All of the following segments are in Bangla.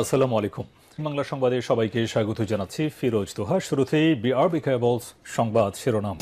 আসসালামু আলাইকুম। বাংলা সংবাদে সবাইকে স্বাগত জানাচ্ছি ফিরোজ তোহা। শুরুতেই বিআরবি কেবলস সংবাদ শিরোনাম।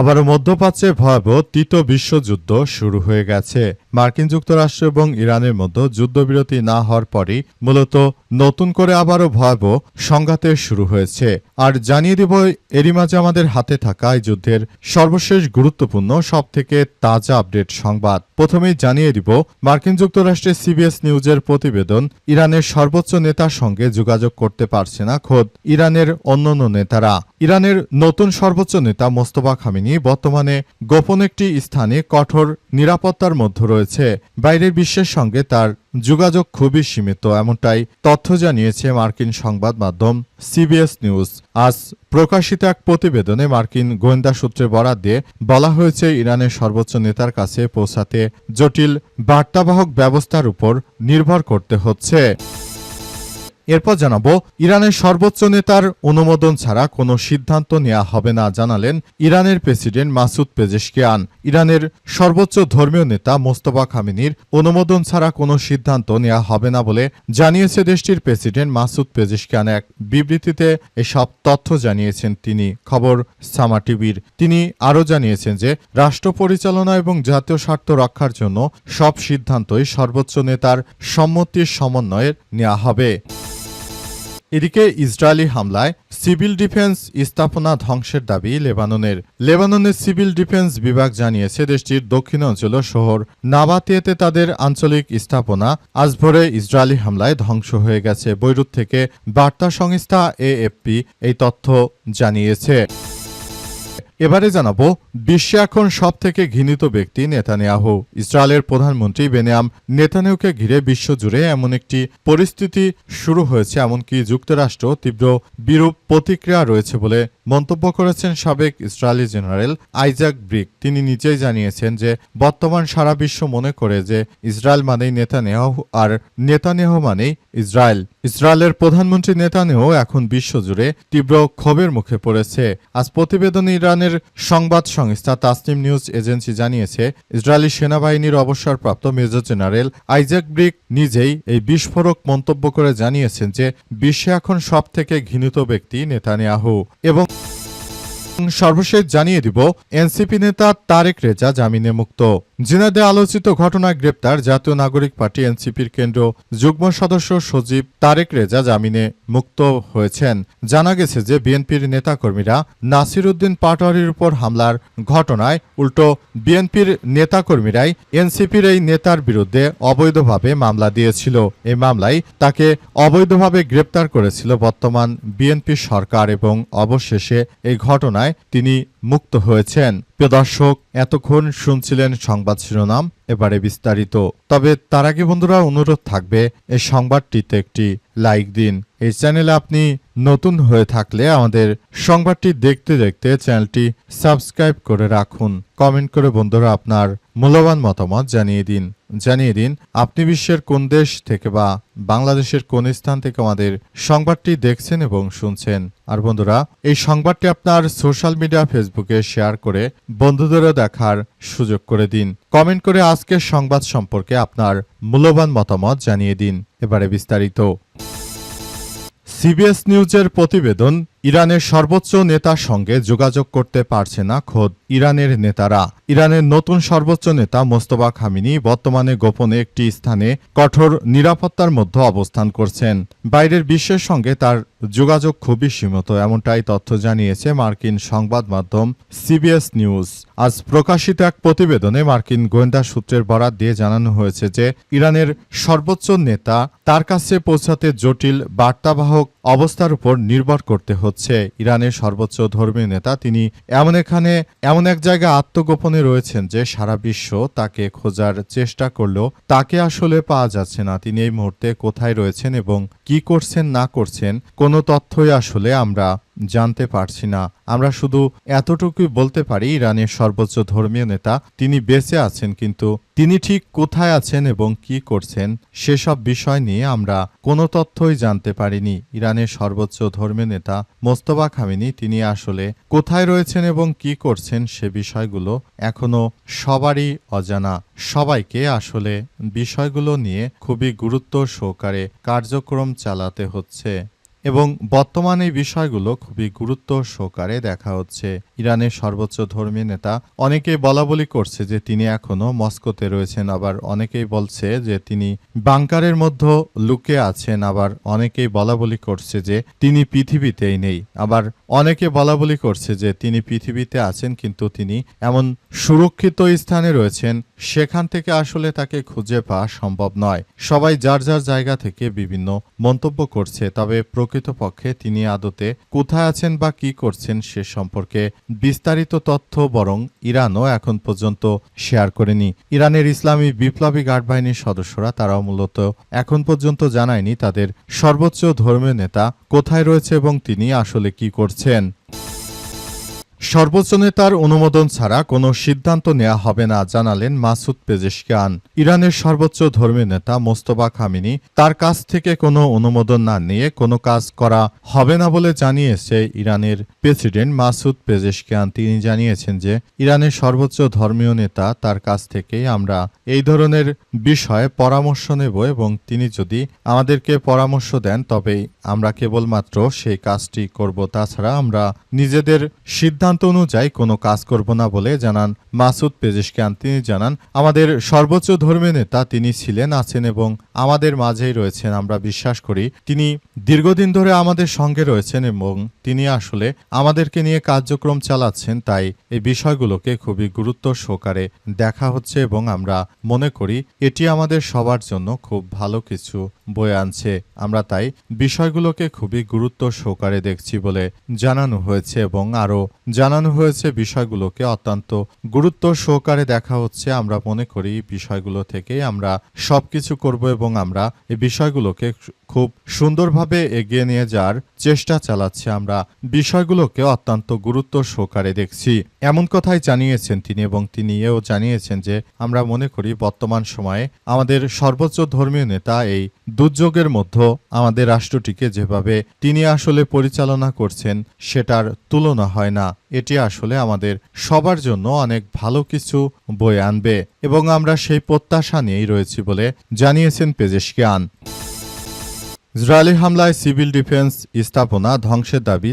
আবারও মধ্যপ্রাচ্যে ভয়াবহ তৃতীয় বিশ্বযুদ্ধ শুরু হয়ে গেছে। মার্কিন যুক্তরাষ্ট্র এবং ইরানের মধ্যে যুদ্ধবিরতি না হওয়ার পরই মূলত নতুন করে আবারও ভয়াবহ সংঘাতে শুরু হয়েছে। আর জানিয়ে দেব এরই মাঝে আমাদের হাতে থাকা এই যুদ্ধের সর্বশেষ গুরুত্বপূর্ণ সবথেকে তাজা আপডেট সংবাদ। প্রথমেই জানিয়ে দিব মার্কিন যুক্তরাষ্ট্রের সিবিএস নিউজের প্রতিবেদন, ইরানের সর্বোচ্চ নেতার সঙ্গে যোগাযোগ করতে পারছে না খোদ ইরানের অন্যান্য নেতারা। ইরানের নতুন সর্বোচ্চ নেতা মোস্তফা খামেনি বর্তমানে গোপন একটি স্থানে কঠোর নিরাপত্তার মধ্যে রয়েছে। বাইরের বিশ্বের সঙ্গে তার যোগাযোগ খুবই সীমিত, এমনটাই তথ্য জানিয়েছে মার্কিন সংবাদ মাধ্যম সিবিএস নিউজ। আজ প্রকাশিত এক প্রতিবেদনে মার্কিন গোয়েন্দা সূত্রে বরাত দিয়ে বলা হয়েছে, ইরানের সর্বোচ্চ নেতার কাছে পৌঁছাতে জটিল বার্তাবাহক ব্যবস্থার উপর নির্ভর করতে হচ্ছে। এরপর জানাবো, ইরানের সর্বোচ্চ নেতার অনুমোদন ছাড়া কোনো সিদ্ধান্ত নেওয়া হবে না জানালেন ইরানের প্রেসিডেন্ট মাসুদ পেজেশকিয়ান। ইরানের সর্বোচ্চ ধর্মীয় নেতা মোস্তফা খামেনির অনুমোদন ছাড়া কোনো সিদ্ধান্ত নেওয়া হবে না বলে জানিয়েছে দেশটির প্রেসিডেন্ট মাসুদ পেজেশকিয়ান। এক বিবৃতিতে এসব তথ্য জানিয়েছেন তিনি। খবর সামা টিভির। তিনি আরও জানিয়েছেন যে রাষ্ট্র পরিচালনা এবং জাতীয় স্বার্থ রক্ষার জন্য সব সিদ্ধান্তই সর্বোচ্চ নেতার সম্মতির সমন্বয়ে নেওয়া হবে। এদিকে ইসরায়েলি হামলায় সিভিল ডিফেন্স স্থাপনা ধ্বংসের দাবি লেবাননের সিভিল ডিফেন্স বিভাগ জানিয়েছে, দেশটির দক্ষিণাঞ্চল শহর নাবাতিয়েতে তাদের আঞ্চলিক স্থাপনা আজ ভোরে ইসরায়েলি হামলায় ধ্বংস হয়ে গেছে। বৈরুত থেকে বার্তা সংস্থা এএফপি এই তথ্য জানিয়েছে। এবারে জানাবো, বিশ্বে এখন সবথেকে ঘৃণিত ব্যক্তি নেতানিয়াহু। ইসরায়েলের প্রধানমন্ত্রী বেনিয়াম নেতানিয়াহুকে ঘিরে বিশ্বজুড়ে এমন একটি পরিস্থিতি শুরু হয়েছে, এমনকি যুক্তরাষ্ট্র তীব্র বিরূপ প্রতিক্রিয়া রয়েছে বলে মন্তব্য করেছেন সাবেক ইসরায়েলি জেনারেল আইজাক ব্রিক। তিনি নিজেই জানিয়েছেন যে বর্তমান সারা বিশ্ব মনে করে যে ইসরায়েল মানেই নেতানিয়াহু আর নেতানিয়াহু মানেই ইসরায়েল। ইসরায়েলের প্রধানমন্ত্রী নেতানিয়াহু এখন বিশ্বজুড়ে তীব্র ক্ষোভের মুখে পড়েছে। আজ প্রতিবেদনে ইরানের সংবাদ সংস্থা তাসনিম নিউজ এজেন্সি জানিয়েছে, ইসরায়েলি সেনাবাহিনীর অবসরপ্রাপ্ত মেজর জেনারেল আইজাক ব্রিক নিজেই এই বিস্ফোরক মন্তব্য করে জানিয়েছেন যে বিশ্বে এখন সবথেকে ঘৃণিত ব্যক্তি নেতানিয়াহু। এবং সর্বশেষ জানিয়ে দিব, এনসিপি নেতা তারেক রেজা জামিনে মুক্ত। জিনাদে আলোচিত ঘটনায় গ্রেপ্তার জাতীয় নাগরিক পার্টি এনসিপির কেন্দ্রীয় যুগ্ম সদস্য সচিব তারেক রেজা জামিনে মুক্ত হয়েছেন। জানা গেছে যে বিএনপির নেতাকর্মীরা নাসির উদ্দিন পাটোয়ারির উপর হামলার ঘটনায় উল্টো বিএনপির নেতাকর্মীরাই এনসিপির এই নেতার বিরুদ্ধে অবৈধভাবে মামলা দিয়েছিল। এই মামলায় তাকে অবৈধভাবে গ্রেপ্তার করেছিল বর্তমান বিএনপি সরকার এবং অবশেষে এই ঘটনায় তিনি মুক্ত হয়েছেন। প্রিয় দর্শক, এতক্ষণ শুনছিলেন সংবাদ শিরোনাম, এবারে বিস্তারিত। তবে তার আগে বন্ধুরা অনুরোধ থাকবে, এই সংবাদটিতে একটি লাইক দিন। এই চ্যানেলে আপনি নতুন হয়ে থাকলে আমাদের সংবাদটি দেখতে দেখতে চ্যানেলটি সাবস্ক্রাইব করে রাখুন। কমেন্ট করে বন্ধুরা আপনার মূল্যবান মতামত জানিয়ে দিন আপনি বিশ্বের কোন দেশ থেকে বা বাংলাদেশের কোন স্থান থেকে আমাদের সংবাদটি দেখছেন এবং শুনছেন। আর বন্ধুরা, এই সংবাদটি আপনার সোশ্যাল মিডিয়া ফেসবুকে শেয়ার করে বন্ধুদেরও দেখার সুযোগ করে দিন। কমেন্ট করে আজকের সংবাদ সম্পর্কে আপনার মূল্যবান মতামত জানিয়ে দিন। এবারে বিস্তারিত। সিবিএস নিউজের প্রতিবেদন, ইরানের সর্বোচ্চ নেতার সঙ্গে যোগাযোগ করতে পারছে না খোদ ইরানের নেতারা। ইরানের নতুন সর্বোচ্চ নেতা মোস্তফা খামেনি বর্তমানে গোপনে একটি স্থানে কঠোর নিরাপত্তার মধ্যে অবস্থান করছেন। বাইরের বিশ্বের সঙ্গে তার যোগাযোগ খুবই সীমিত, এমনটাই তথ্য জানিয়েছে মার্কিন সংবাদ মাধ্যম সিবিএস নিউজ। আজ প্রকাশিত এক প্রতিবেদনে মার্কিন গোয়েন্দা সূত্রের বরাত দিয়ে জানানো হয়েছে যে ইরানের সর্বোচ্চ নেতা তার কাছে পৌঁছাতে জটিল বার্তাবাহক অবস্থার উপর নির্ভর করতে হচ্ছে। ইরানের সর্বোচ্চ ধর্মীয় নেতা তিনি এমন এক জায়গায় আত্মগোপনে রয়েছেন যে সারা বিশ্ব তাকে খোঁজার চেষ্টা করলেও তাকে আসলে পাওয়া যাচ্ছে না। তিনি এই মুহূর্তে কোথায় রয়েছেন এবং কি করছেন না করছেন কোনো তথ্যই আসলে আমরা জানতে পারছি না। আমরা শুধু এতটুকুই বলতে পারি ইরানের সর্বোচ্চ ধর্মীয় নেতা তিনি বেঁচে আছেন, কিন্তু তিনি ঠিক কোথায় আছেন এবং কি করছেন সেসব বিষয় নিয়ে আমরা কোনো তথ্যই জানতে পারিনি। ইরানের সর্বোচ্চ ধর্মীয় নেতা মোস্তফা খামেনি তিনি আসলে কোথায় রয়েছেন এবং কি করছেন সে বিষয়গুলো এখনো সবারই অজানা। সবাইকে আসলে বিষয়গুলো নিয়ে খুবই গুরুত্ব সহকারে কার্যক্রম চালাতে হচ্ছে এবং বর্তমানে এই বিষয়গুলো খুবই গুরুত্ব সহকারে দেখা হচ্ছে। ইরানের সর্বোচ্চ ধর্মীয় নেতা অনেকেই বলাবলি করছে যে তিনি এখনো মস্কোতে রয়েছেন, আবার অনেকেই বলছে যে তিনি বাংকারের মধ্যে লুকে আছেন, আবার অনেকেই বলাবলি করছে যে তিনি পৃথিবীতেই নেই, আবার অনেকে বলাবলি করছে যে তিনি পৃথিবীতে আছেন কিন্তু তিনি এমন সুরক্ষিত স্থানে রয়েছেন সেখান থেকে আসলে তাকে খুঁজে পাওয়া সম্ভব নয়। সবাই যার যার জায়গা থেকে বিভিন্ন মন্তব্য করছে, তবে প্রকৃতপক্ষে তিনি আদতে কোথায় আছেন বা কি করছেন সে সম্পর্কে বিস্তারিত তথ্য বরং ইরানও এখন পর্যন্ত শেয়ার করেনি। ইরানের ইসলামী বিপ্লবী গার্ড বাহিনীর সদস্যরা তারাও মূলত এখন পর্যন্ত জানায়নি তাদের সর্বোচ্চ ধর্মীয় নেতা কোথায় রয়েছে এবং তিনি আসলে কি করছেন। সর্বোচ্চ নেতার অনুমোদন ছাড়া কোনো সিদ্ধান্ত নেওয়া হবে না জানালেন মাসুদ পেজেশকিয়ান। ইরানের সর্বোচ্চ ধর্মীয় নেতা মোস্তফা খামেনি তার কাছ থেকে কোনো অনুমোদন না নিয়ে কোনো কাজ করা হবে না বলে জানিয়েছে ইরানের প্রেসিডেন্ট মাসুদ পেজেশকিয়ান। তিনি জানিয়েছেন যে ইরানের সর্বোচ্চ ধর্মীয় নেতা তার কাছ থেকেই আমরা এই ধরনের বিষয়ে পরামর্শ নেব এবং তিনি যদি আমাদেরকে পরামর্শ দেন তবেই আমরা কেবলমাত্র সেই কাজটি করব, তাছাড়া আমরা নিজেদের সিদ্ধান্ত অনুযায়ী কোনো কাজ করব না বলে জানান মাসুদ পেজেশকিয়ান। তিনি জানান, আমাদের সর্বোচ্চ ধর্মীয় নেতা তিনি ছিলেন, আছেন এবং আমাদের মাঝেই রয়েছেন। আমরা বিশ্বাস করি তিনি দীর্ঘদিন ধরে আমাদের সঙ্গে রয়েছেন এবং তিনি আসলে আমাদেরকে নিয়ে কার্যক্রম চালাচ্ছেন। তাই এই বিষয়গুলোকে খুবই গুরুত্ব সহকারে দেখা হচ্ছে এবং আমরা মনে করি এটি আমাদের সবার জন্য খুব ভালো কিছু বয়ে আনছে। আমরা তাই বিষয়গুলোকে খুবই গুরুত্ব সহকারে দেখছি বলে জানানো হয়েছে এবং আরও জানানো হয়েছে বিষয়গুলোকে অত্যন্ত গুরুত্ব সহকারে দেখা হচ্ছে। আমরা মনে করি বিষয়গুলো থেকে আমরা সবকিছু করব এবং আমরা এই বিষয়গুলোকে খুব সুন্দরভাবে এগিয়ে নিয়ে যাওয়ার চেষ্টা চালাচ্ছি। আমরা বিষয়গুলোকে অত্যন্ত গুরুত্ব সহকারে দেখছি এমন কথাই জানিয়েছেন তিনি এবং তিনি এও জানিয়েছেন যে আমরা মনে করি বর্তমান সময়ে আমাদের সর্বোচ্চ ধর্মীয় নেতা এই দুর্যোগের মধ্যে আমাদের রাষ্ট্রটিকে যেভাবে তিনি আসলে পরিচালনা করছেন সেটার তুলনা হয় না। এটি আসলে আমাদের সবার জন্য অনেক ভালো কিছু বয়ে আনবে এবং আমরা সেই প্রত্যাশা নিয়েই রয়েছি বলে জানিয়েছেন পেজেশকিয়ান। ইসরায়েলি হামলায় সিভিল ডিফেন্স স্থাপনা ধ্বংসের দাবি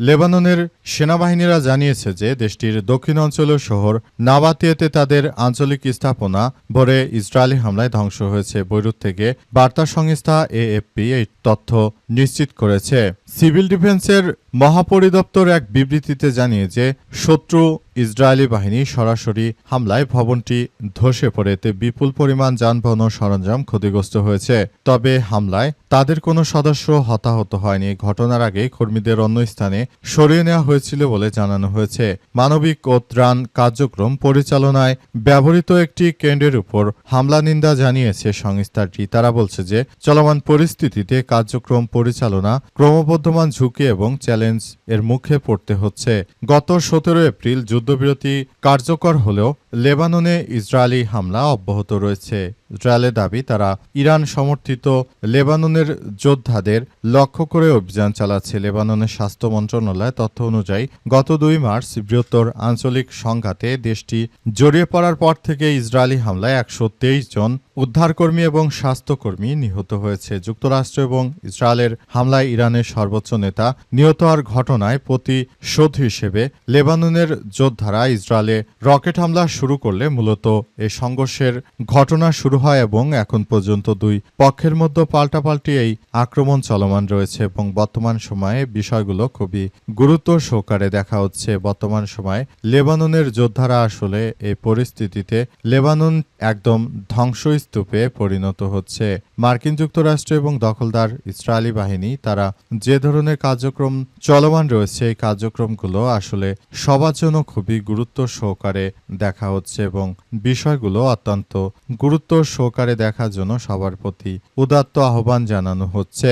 লেবাননের সেনাবাহিনীরা জানিয়েছে যে দেশটির দক্ষিণাঞ্চলীয় শহর নাবাতিয়েতে তাদের আঞ্চলিক স্থাপনা ভরে ইসরায়েলি হামলায় ধ্বংস হয়েছে। বৈরুত থেকে বার্তা সংস্থা এএফপি এই তথ্য নিশ্চিত করেছে। সিভিল ডিফেন্সের মহাপরিদপ্তর এক বিবৃতিতে জানিয়ে যে শত্রু ইসরায়েলি বাহিনী সরাসরি হামলায় ভবনটি ধসে পড়ে এতে বিপুল পরিমাণ যানবাহন ও সরঞ্জাম ক্ষতিগ্রস্ত হয়েছে। তবে হামলায় তাদের কোনো সদস্য হতাহত হয়নি। ঘটনার আগে কর্মীদের অন্য স্থানে সরিয়ে নেওয়া হয়েছিল বলে জানানো হয়েছে। মানবিক ও ত্রাণ কার্যক্রম পরিচালনায় ব্যবহৃত একটি কেন্দ্রের উপর হামলা নিন্দা জানিয়েছে সংস্থাটি। তারা বলছে যে চলমান পরিস্থিতিতে কার্যক্রম পরিচালনা ক্রমবর্ধমান ঝুঁকি এবং চ্যালেঞ্জ এর মুখে পড়তে হচ্ছে। গত 17 এপ্রিল যুদ্ধবিরতি কার্যকর হলেও লেবাননে ইসরায়েলি হামলা অব্যাহত রয়েছে। ইসরায়েলের দাবি তারা ইরান সমর্থিত লেবাননের যোদ্ধাদের লক্ষ্য করে অভিযান চালাচ্ছে। লেবাননের স্বাস্থ্য মন্ত্রণালয় তথ্য অনুযায়ী গত 2 মার্চ বৃহত্তর আঞ্চলিক সংঘাতে দেশটি জড়িয়ে পড়ার পর থেকে ইসরায়েলি হামলায় 123 জন উদ্ধারকর্মী এবং স্বাস্থ্যকর্মী নিহত হয়েছে। যুক্তরাষ্ট্র এবং ইসরায়েলের হামলায় ইরানের সর্বোচ্চ নেতা নিহত হওয়ার ঘটনায় প্রতিশোধ হিসেবে লেবাননের যোদ্ধারা ইসরায়েলে রকেট হামলা শুরু করলে মূলত এই সংঘর্ষের ঘটনা শুরু হয় এবং এখন পর্যন্ত দুই পক্ষের মধ্যে পাল্টাপাল্টি এই আক্রমণ চলমান রয়েছে এবং বর্তমান সময়ে বিষয়গুলো খুবই গুরুত্ব সহকারে দেখা হচ্ছে। বর্তমান সময়ে লেবাননের যোদ্ধারা আসলে এই পরিস্থিতিতে লেবানন একদম ধ্বংসস্তূপে পরিণত হচ্ছে। মার্কিন যুক্তরাষ্ট্র এবং দখলদার ইসরায়েলি বাহিনী তারা যে ধরনের কার্যক্রম চলমান রয়েছে এই কার্যক্রমগুলো আসলে সবার জন্য খুবই গুরুত্ব সহকারে দেখা হচ্ছে এবং বিষয়গুলো অত্যন্ত গুরুত্ব সহকারে দেখার জন্য সবার প্রতি উদাত্ত আহ্বান জানানো হচ্ছে।